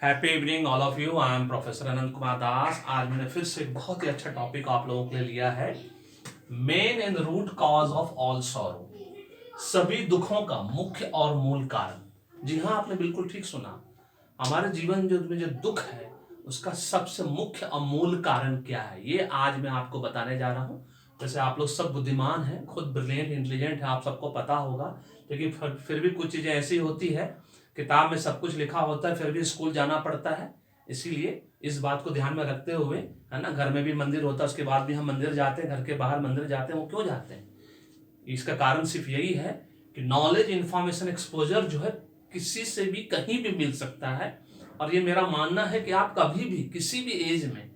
Happy evening all of you. I am professor Anant Kumar Das. आज मैंने फिर से एक बहुत ही अच्छा टॉपिक आप लोगों के लिए लिया है, main and root cause of all sorrow, सभी दुखों का मुख्य और मूल कारण। जी हाँ, आपने बिल्कुल ठीक सुना। हमारे जीवन में जो दुख है उसका सबसे मुख्य और मूल कारण क्या है, ये आज मैं आपको बताने जा रहा हूँ। जैसे आप लोग सब बुद्धिमान हैं, खुद ब्रिलियंट इंटेलिजेंट है, आप सबको पता होगा, लेकिन फिर भी कुछ चीजें ऐसी होती है, किताब में सब कुछ लिखा होता है फिर भी स्कूल जाना पड़ता है। इसीलिए इस बात को ध्यान में रखते हुए, है ना, घर में भी मंदिर होता है, उसके बाद भी हम मंदिर जाते हैं, घर के बाहर मंदिर जाते हैं। वो क्यों जाते हैं? इसका कारण सिर्फ यही है कि नॉलेज, इंफॉर्मेशन, एक्सपोजर जो है किसी से भी कहीं भी मिल सकता है। और ये मेरा मानना है कि आप कभी भी किसी भी एज में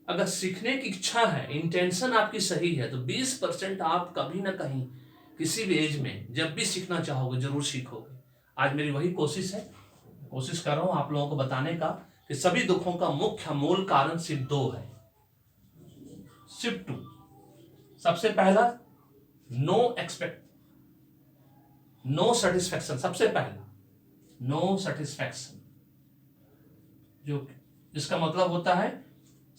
अगर सीखने की इच्छा है, इंटेंशन आपकी सही है, तो 20% आप कभी ना कहीं किसी भी एज में जब भी सीखना चाहोगे जरूर सीखोगे। आज मेरी वही कोशिश है, कोशिश कर रहा हूं आप लोगों को बताने का कि सभी दुखों का मुख्य मूल कारण सिर्फ दो है, सिर्फ टू। सबसे पहला, नो एक्सपेक्ट नो सेटिस्फैक्शन। सबसे पहला, नो सेटिस्फैक्शन, जो जिसका मतलब होता है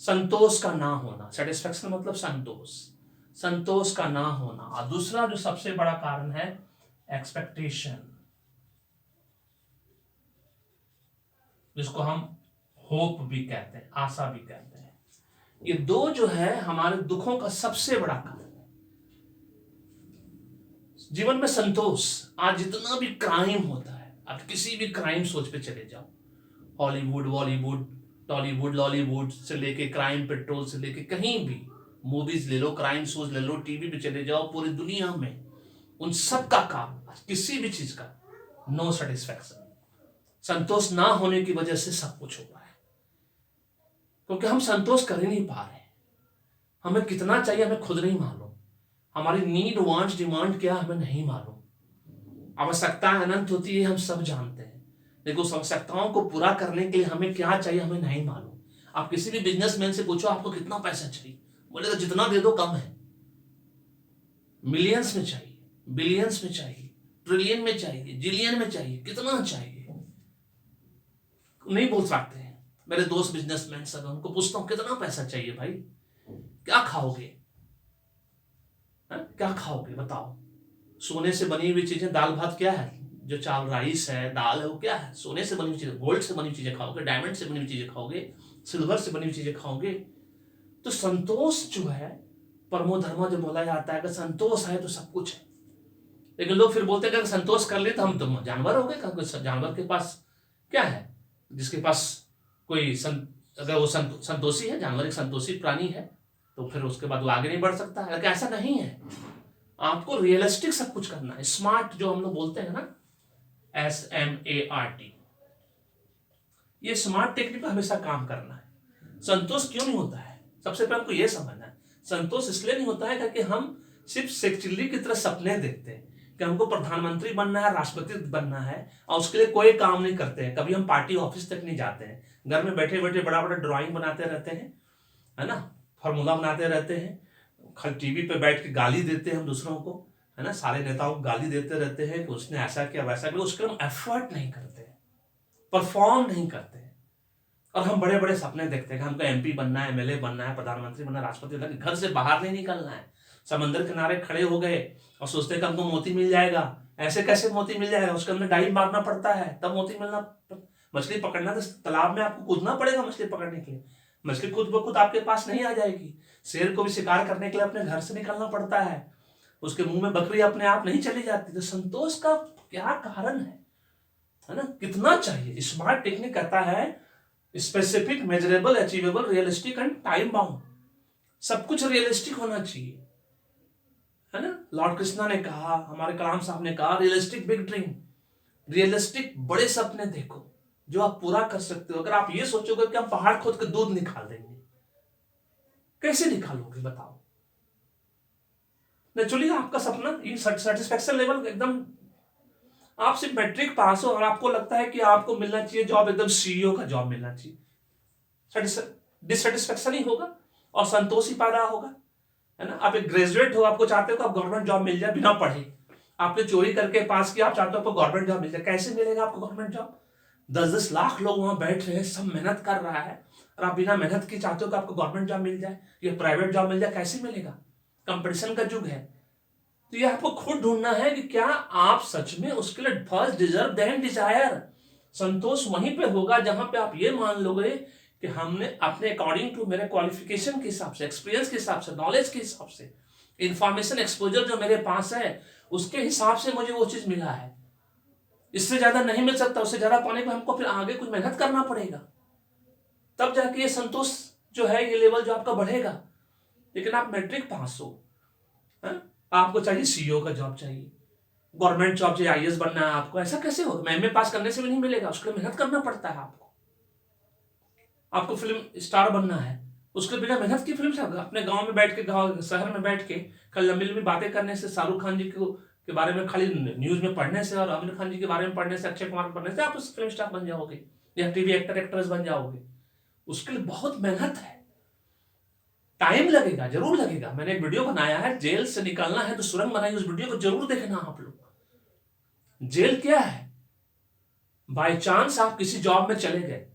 संतोष का ना होना। सेटिस्फैक्शन मतलब संतोष, संतोष का ना होना। और दूसरा जो सबसे बड़ा कारण है, एक्सपेक्टेशन, जिसको हम होप भी कहते हैं, आशा भी कहते हैं। ये दो जो है हमारे दुखों का सबसे बड़ा कारण है। जीवन में संतोष, आज जितना भी क्राइम होता है, आप किसी भी क्राइम सोच पे चले जाओ, हॉलीवुड, बॉलीवुड, टॉलीवुड, लॉलीवुड से लेके क्राइम पेट्रोल से लेके कहीं भी मूवीज ले लो, क्राइम शोज ले लो, टीवी पे चले जाओ, पूरी दुनिया में उन सब का काम, किसी भी चीज का नो सेटिस्फैक्शन, संतोष ना होने की वजह से सब कुछ हो रहा है। क्योंकि हम संतोष कर ही नहीं पा रहे। हमें कितना चाहिए हमें खुद नहीं मालूम। हमारी नीड, वांट्स, डिमांड क्या हमें नहीं मालूम। आवश्यकता अनंत होती है, हम सब जानते हैं, लेकिन उस आवश्यकताओं को पूरा करने के लिए हमें क्या चाहिए हमें नहीं मालूम। आप किसी भी बिजनेसमैन से पूछो आपको कितना पैसा चाहिए, बोलेगा जितना दे दो कम है। मिलियंस में चाहिए, बिलियंस में चाहिए, ट्रिलियन में चाहिए, जिलियन में चाहिए, कितना चाहिए नहीं बोल सकते हैं। मेरे दोस्त बिजनेसमैन सब, उनको पूछता हूं कितना पैसा चाहिए भाई, क्या खाओगे, क्या खाओगे बताओ। सोने से बनी हुई चीजें, दाल भात क्या है, जो चावल राइस है, दाल है, वो क्या है, सोने से बनी हुई चीजें, गोल्ड से बनी हुई चीजें खाओगे, डायमंड से बनी हुई चीजें खाओगे, सिल्वर से बनी हुई चीजें खाओगे। तो संतोष जो है, परमो धर्म जो बोला जाता है, अगर संतोष है तो सब कुछ है। लेकिन लोग फिर बोलते हैं कि अगर संतोष कर ले तो हम तो जानवर हो गए। जानवर के पास क्या है, जिसके पास कोई अगर वो संतोषी है, जानवर एक संतोषी प्राणी है, तो फिर उसके बाद वो आगे नहीं बढ़ सकता। लेकिन ऐसा नहीं है, आपको रियलिस्टिक सब कुछ करना है। स्मार्ट जो हम लोग बोलते हैं ना, SMART, ये स्मार्ट टेक्निक पर हमेशा काम करना है। संतोष क्यों नहीं होता है, सबसे पहले हमको ये समझना है। संतोष इसलिए नहीं होता है क्योंकि हम सिर्फ सेक्चुअली की तरह सपने देखते हैं कि हमको प्रधानमंत्री बनना है, राष्ट्रपति बनना है, और उसके लिए कोई काम नहीं करते हैं। कभी हम पार्टी ऑफिस तक नहीं जाते हैं, घर में बैठे बैठे बड़ा बड़ा ड्राइंग बनाते रहते हैं, है ना, फॉर्मूला बनाते रहते हैं, खाली टीवी पे बैठ के गाली देते हैं हम दूसरों को, है ना, सारे नेताओं को गाली देते रहते हैं कि उसने ऐसा किया वैसा किया। उसके हम एफर्ट नहीं करते हैं, परफॉर्म नहीं करते हैं। और हम बड़े बड़े सपने देखते हैं कि हमको MP बनना है, MLA बनना है, प्रधानमंत्री बनना है, राष्ट्रपति बनना है, घर से बाहर नहीं निकलना है। समंदर किनारे खड़े हो गए और सोचते हैं कि हमको मोती मिल जाएगा। ऐसे कैसे मोती मिल जाएगा, उसके अंदर डाइव मारना पड़ता है तब मोती मछली पकड़ना तो तालाब में आपको कूदना पड़ेगा मछली पकड़ने के लिए। मछली खुद ब खुद आपके पास नहीं आ जाएगी। शेर को भी शिकार करने के लिए अपने घर से निकलना पड़ता है, उसके मुंह में बकरी अपने आप नहीं चली जाती। तो संतोष का क्या कारण है ना, कितना चाहिए। स्मार्ट टेक्निक कहता है specific, measurable, achievable, realistic and time bound. सब कुछ रियलिस्टिक होना चाहिए, है ना। लॉर्ड कृष्णा ने कहा, हमारे कलाम साहब ने कहा, रियलिस्टिक बिग ड्रीम, रियलिस्टिक बड़े सपने देखो जो आप पूरा कर सकते हो। अगर आप ये सोचोगे कि हम पहाड़ खोद के दूध निकाल देंगे, कैसे निकालोगे बताओ। नेचुरली आपका सपना, ये सेटिस्फेक्शन लेवल एकदम, आप सिर्फ मैट्रिक पास हो और आपको लगता है कि आपको मिलना चाहिए जॉब, एकदम CEO का जॉब मिलना चाहिए, डिससेटिस्फेक्शन ही होगा और संतोष ही पैदा होगा, है ना। आप एक ग्रेजुएट हो, आपको चाहते हो कि आप गवर्नमेंट जॉब मिल जाए बिना पढ़े, आपने चोरी करके पास किया, आप चाहते हो आपको गवर्नमेंट जॉब मिल जाए, कैसे मिलेगा आपको गवर्नमेंट जॉब। 10-10 लाख लोग वहां बैठ रहे हैं, सब मेहनत कर रहा है, और आप बिना मेहनत के चाहते हो कि आपको गवर्नमेंट जॉब मिल जाए या प्राइवेट जॉब मिल जाए, कैसे मिलेगा? कंपटीशन का युग है। तो ये आपको खुद ढूंढना है कि क्या आप सच में उसके लिए फर्स्ट डिजर्व देन डिजायर। संतोष वहीं पे होगा जहां पे आप ये मान लोगे कि हमने अपने अकॉर्डिंग टू मेरे क्वालिफिकेशन के हिसाब से, एक्सपीरियंस के हिसाब से, नॉलेज के हिसाब से, इंफॉर्मेशन एक्सपोजर जो मेरे पास है उसके हिसाब से मुझे वो चीज मिला है। इससे ज्यादा नहीं मिल सकता। उससे ज्यादा पाने पे हमको फिर आगे कुछ मेहनत करना पड़ेगा, तब जाके ये संतोष जो है, ये लेवल जो आपका बढ़ेगा। लेकिन आप मैट्रिक पास हो, आपको चाहिए सीईओ का जॉब चाहिए, गवर्नमेंट जॉब चाहिए, आईएएस बनना है आपको, ऐसा कैसे होगा? एमए पास करने से भी नहीं मिलेगा, उसके लिए मेहनत करना पड़ता है आपको। आपको फिल्म स्टार बनना है, उसके बिना मेहनत की फिल्म स्टार। अपने गांव में बैठ के, गांव शहर में बैठ के कल लंबी लंबी बातें करने से, शाहरुख खान जी के बारे में खाली न्यूज में पढ़ने से और आमिर खान जी के बारे में पढ़ने से, अक्षय कुमार पढ़ने से आप उस फिल्म स्टार बन जाओगे या टीवी एक्टर एक्ट्रेस बन जाओगे। उसके लिए बहुत मेहनत है, टाइम लगेगा, जरूर लगेगा। मैंने एक वीडियो बनाया है, जेल से निकलना है तो सुरंग बनाई, उस वीडियो को जरूर देखना आप लोग। जेल क्या है? बाय चांस आप किसी जॉब में चले गए,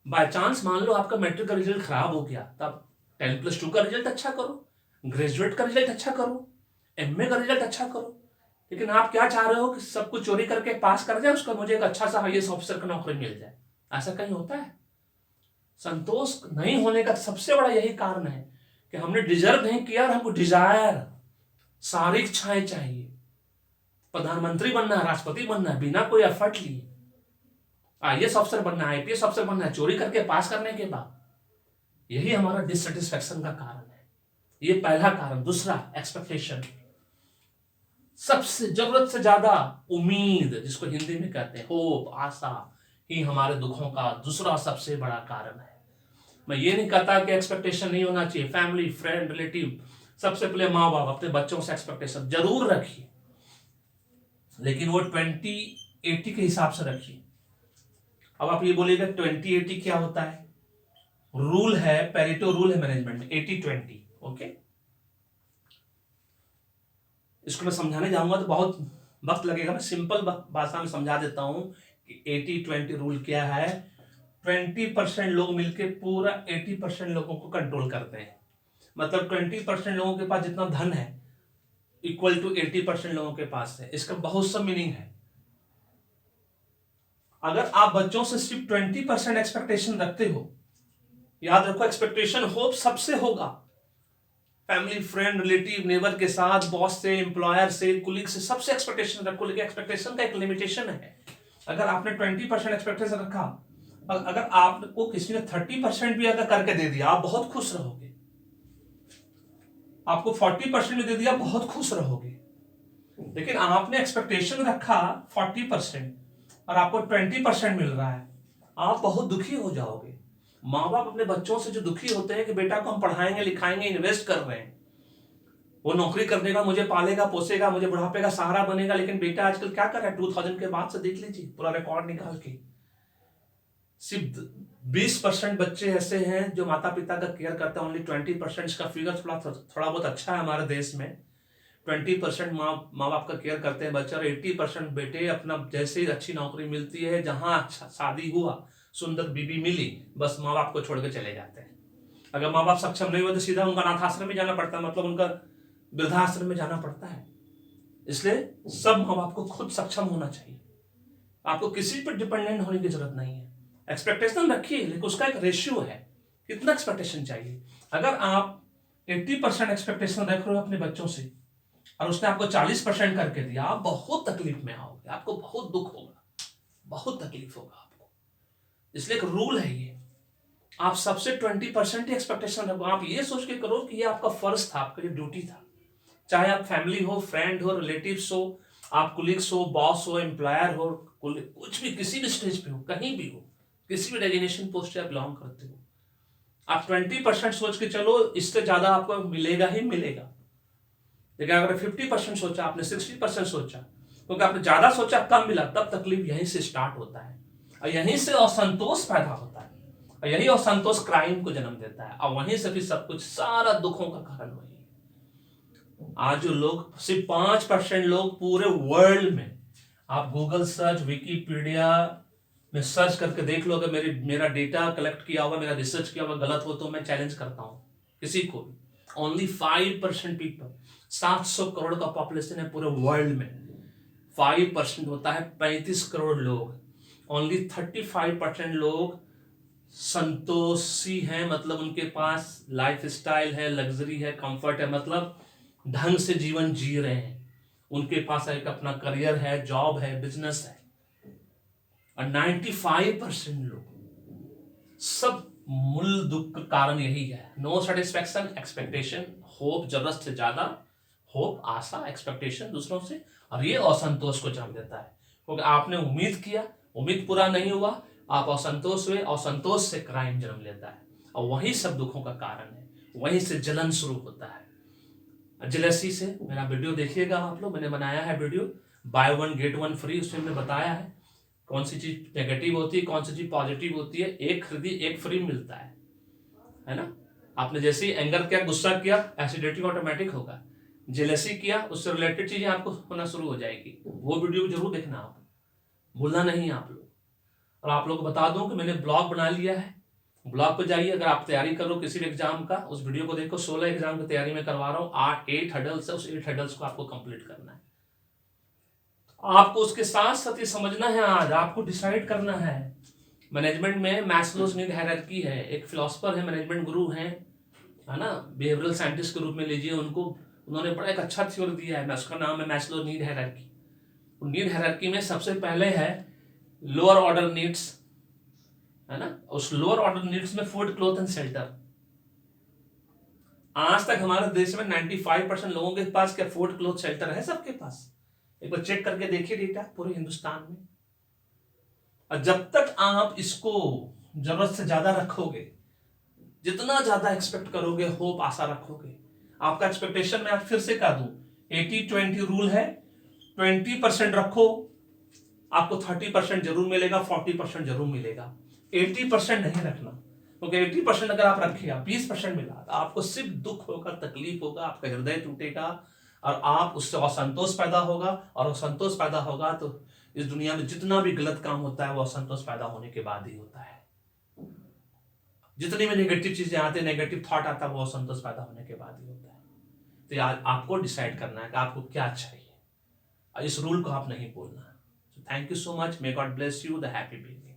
बाय चांस मान लो आपका मैट्रिक का रिजल्ट खराब हो गया, तब 10+2 का रिजल्ट अच्छा करो, ग्रेजुएट का रिजल्ट अच्छा करो, एमए का रिजल्ट अच्छा करो। लेकिन आप क्या चाह रहे हो कि सब कुछ चोरी करके पास कर जाए, उसका मुझे एक अच्छा सा आईएएस ऑफिसर का नौकरी मिल जाए। ऐसा कहीं होता है? संतोष नहीं होने का सबसे बड़ा यही कारण है कि हमने डिजर्व नहीं किया और हमको डिजायर, सारी इच्छाएं चाहिए। प्रधानमंत्री बनना है, राष्ट्रपति बनना है, बिना कोई एफर्ट लिए। आईएएस अफसर बनना है, आईपीएस अफसर बनना है, चोरी करके पास करने के बाद। यही हमारा डिससेटिस्फैक्शन का कारण है। ये पहला कारण। दूसरा, एक्सपेक्टेशन। सबसे जरूरत से ज्यादा उम्मीद, जिसको हिंदी में कहते हैं होप, आशा, ही हमारे दुखों का दूसरा सबसे बड़ा कारण है। मैं ये नहीं कहता कि एक्सपेक्टेशन नहीं होना चाहिए। फैमिली, फ्रेंड, रिलेटिव, सबसे पहले माँ बाप अपने बच्चों से एक्सपेक्टेशन जरूर रखिए, लेकिन वो 20-80 के हिसाब से रखिए। अब आप ये बोलिएगा 20-80 क्या होता है? रूल है, पेरेटो रूल है मैनेजमेंट में, 80-20। ओके, इसको मैं समझाने जाऊंगा तो बहुत वक्त लगेगा। मैं सिंपल भाषा में समझा देता हूं कि 80-20 रूल क्या है। 20% लोग मिलके पूरा 80% लोगों को कंट्रोल करते हैं। मतलब 20% लोगों के पास जितना धन है इक्वल टू 80% लोगों के पास है। इसका बहुत सा मीनिंग है। अगर आप बच्चों से सिर्फ 20% एक्सपेक्टेशन रखते हो, याद रखो एक्सपेक्टेशन होप सबसे होगा, फैमिली, फ्रेंड, रिलेटिव, नेबर के साथ, बॉस से, एम्प्लॉयर से, कुलीग से, सबसे एक्सपेक्टेशन रखो। लेकिन एक्सपेक्टेशन का एक लिमिटेशन है। अगर आपने 20% एक्सपेक्टेशन रखा, अगर आपको किसी ने 30% भी अगर करके दे दिया, आप बहुत खुश रहोगे। आपको 40% भी दे दिया, बहुत खुश रहोगे। लेकिन आपने एक्सपेक्टेशन रखा 40% और आपको 20% मिल रहा है, आप बहुत दुखी हो जाओगे। माँ बाप अपने बच्चों से जो दुखी होते हैं कि बेटा को हम पढ़ाएंगे, लिखाएंगे, इन्वेस्ट कर रहे हैं, वो नौकरी करने का, मुझे पालेगा, पोसेगा, मुझे बुढ़ापे का सहारा बनेगा। लेकिन बेटा आजकल क्या कर रहा है? 2000 के बाद से देख लीजिए, पूरा रिकॉर्ड निकाल के सिर्फ 20% बच्चे ऐसे हैं जो माता पिता का केयर करते हैं। ओनली 20%। का फिगर थोड़ा बहुत अच्छा है हमारे देश में। 20% माँ बाप का केयर करते हैं बच्चे, और 80% बेटे अपना जैसे ही अच्छी नौकरी मिलती है, जहां अच्छा शादी हुआ, सुंदर बीबी मिली, बस माँ बाप को छोड़ के चले जाते हैं। अगर माँ बाप सक्षम नहीं हुए तो सीधा उनका अनाथाश्रम में जाना पड़ता है, मतलब उनका वृद्धाश्रम में जाना पड़ता है। इसलिए सब माँ बाप को खुद सक्षम होना चाहिए। आपको किसी पर डिपेंडेंट होने की जरूरत नहीं है। एक्सपेक्टेशन रखिए, लेकिन उसका एक रेशियो है, कितना एक्सपेक्टेशन चाहिए। अगर आप 80% एक्सपेक्टेशन रख रहे हो अपने बच्चों से और उसने आपको 40% करके दिया, आप बहुत तकलीफ में आओगे, आपको बहुत दुख होगा, बहुत तकलीफ होगा आपको। इसलिए एक रूल है ये, आप सबसे 20% ही एक्सपेक्टेशन रखो। आप ये सोच के करो कि ये आपका फर्ज था, आपका ये ड्यूटी था। चाहे आप फैमिली हो, फ्रेंड हो, रिलेटिव्स हो, आप कुलीग्स हो, बॉस हो, एम्प्लॉयर हो, कुछ भी, किसी भी स्टेज पे हो, कहीं भी हो, किसी भी डेजिग्नेशन पोस्ट से आप बिलोंग करते हो, आप 20% सोच के चलो, इससे ज्यादा आपको मिलेगा ही मिलेगा। लेकिन अगर 50% सोचा, आपने 60% सोचा, क्योंकि आपने ज्यादा सोचा, कम मिला, तब तकलीफ यहीं से स्टार्ट होता है और यहीं से असंतोष पैदा होता है, और यही असंतोष क्राइम को जन्म देता है, और वहीं से भी सब कुछ, सारा दुखों का कारण वही है। आज जो लोग, सिर्फ 5% लोग पूरे वर्ल्ड में, आप गूगल सर्च, विकीपीडिया, मैं सर्च करके देख लो, अगर मेरा डेटा कलेक्ट किया हुआ, मेरा रिसर्च किया हुआ गलत हो तो मैं चैलेंज करता हूँ किसी को भी। ओनली 5% पीपल, 700 करोड़ का पॉपुलेशन है पूरे वर्ल्ड में, 5% होता है 35 करोड़ लोग। ओनली 35% लोग संतोषी हैं, मतलब उनके पास लाइफ स्टाइल है, लग्जरी है, कंफर्ट है, मतलब ढंग से जीवन जी रहे हैं, उनके पास एक अपना करियर है, जॉब है, बिजनेस है। और 95% लोग, सब मूल दुख का कारण यही है, नो सेटिस्फैक्शन, एक्सपेक्टेशन, होप, जरूरत से ज्यादा होप, आशा, एक्सपेक्टेशन दूसरों से, और ये असंतोष को जन्म देता है, क्योंकि आपने उम्मीद किया, उम्मीद पूरा नहीं हुआ, आप असंतोष हुए, असंतोष से क्राइम जन्म लेता है, और वही सब दुखों का कारण है, वहीं से जलन शुरू होता है। जेलसी से मेरा वीडियो देखिएगा आप लोग, मैंने बनाया है video, by one get one free, उसमें मैंने बताया है कौन सी चीज नेगेटिव होती है, कौन सी चीज पॉजिटिव होती है, एक खरीदी एक फ्री मिलता है ना। आपने जैसे ही एंगर किया, गुस्सा किया, एसिडिटी ऑटोमेटिक होगा, जेलसी किया, उससे रिलेटेड चीजें आपको होना शुरू हो जाएगी। वो वीडियो जरूर देखना, आप भूलना नहीं आप लोग। और आप लोग को बता दूं कि मैंने ब्लॉग बना लिया है, ब्लॉग पे जाइए, अगर आप तैयारी करो किसी भी एग्जाम का, उस वीडियो को देखो, 16 एग्जाम की तैयारी में करवा रहा हूँ, 8 हडल्स है, उस 8 हडल्स को आपको कंप्लीट करना है। आपको उसके साथ साथ ये समझना है, आज आपको डिसाइड करना है। मैनेजमेंट में मैस्लोज नीड हायरार्की है, एक फिलोसफर है, मैनेजमेंट गुरु है ना, बिहेवियरल साइंटिस्ट के रूप में लीजिए उनको, उन्होंने बड़ा एक अच्छा थ्योरी दिया है, उसका नाम है Maslow need hierarchy. Need hierarchy में सबसे पहले है लोअर ऑर्डर नीड्स, है ना, उस लोअर ऑर्डर नीड्स में फूड, क्लोथ एंड शेल्टर। आज तक हमारे देश में 95% लोगों के पास क्या फूड, क्लोथ, शेल्टर है? सबके पास। एक बार चेक करके देखिए डेटा पूरे हिंदुस्तान में। और जब तक आप इसको जरूरत से ज्यादा रखोगे, जितना ज्यादा एक्सपेक्ट करोगे, होप, आशा रखोगे, आपका एक्सपेक्टेशन मैं फिर से कह दूं, 80-20 रूल है, 20% रखो, आपको 30% जरूर मिलेगा, 40% जरूर मिलेगा, 80% नहीं रखना, क्योंकि 80% अगर आप रखे, आप 20% मिला, तो आपको सिर्फ दुख होगा, तकलीफ होगा, आपका हृदय टूटेगा, और आप उससे असंतोष पैदा होगा, और असंतोष पैदा होगा तो इस दुनिया में जितना भी गलत काम होता है वो असंतोष पैदा होने के बाद ही होता है। जितनी भी नेगेटिव चीजें आती है, नेगेटिव थॉट आता है, वो असंतोष पैदा होने के बाद ही होता है। तो यार आपको डिसाइड करना है कि आपको क्या चाहिए, इस रूल को आप नहीं बोलना। Thank you so much, may God bless you, the happy beginning.